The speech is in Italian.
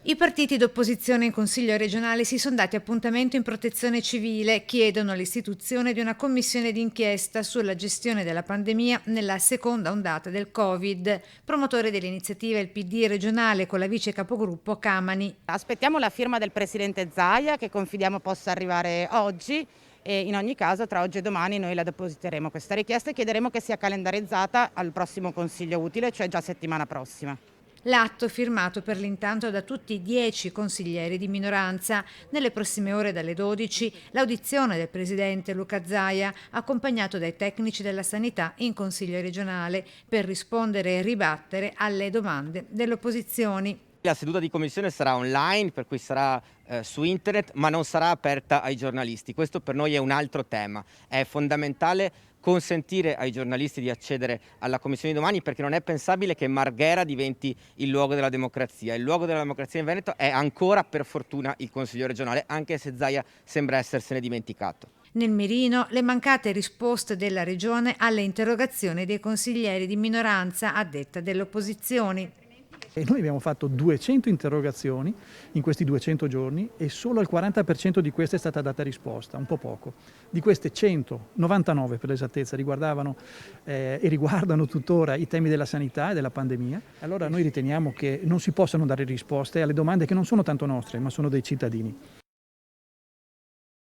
I partiti d'opposizione in Consiglio regionale si sono dati appuntamento in Protezione Civile, chiedono l'istituzione di una commissione d'inchiesta sulla gestione della pandemia nella seconda ondata del Covid. Promotore dell'iniziativa il PD regionale con la vice capogruppo Camani. Aspettiamo la firma del presidente Zaia, che confidiamo possa arrivare oggi, e in ogni caso tra oggi e domani noi la depositeremo questa richiesta e chiederemo che sia calendarizzata al prossimo Consiglio utile, cioè già settimana prossima. L'atto firmato per l'intanto da tutti i 10 consiglieri di minoranza. Nelle prossime ore dalle 12 l'audizione del presidente Luca Zaia, accompagnato dai tecnici della sanità in Consiglio regionale, per rispondere e ribattere alle domande delle opposizioni. La seduta di commissione sarà online, per cui sarà su internet, ma non sarà aperta ai giornalisti. Questo per noi è un altro tema. È fondamentale consentire ai giornalisti di accedere alla commissione di domani, perché non è pensabile che Marghera diventi il luogo della democrazia. Il luogo della democrazia in Veneto è ancora, per fortuna, il Consiglio regionale, anche se Zaia sembra essersene dimenticato. Nel mirino le mancate risposte della Regione alle interrogazioni dei consiglieri di minoranza a detta delle opposizioni. E noi abbiamo fatto 200 interrogazioni in questi 200 giorni e solo al 40% di queste è stata data risposta, un po' poco. Di queste 100, 99 per l'esattezza, riguardavano e riguardano tuttora i temi della sanità e della pandemia. Allora noi riteniamo che non si possano dare risposte alle domande che non sono tanto nostre, ma sono dei cittadini.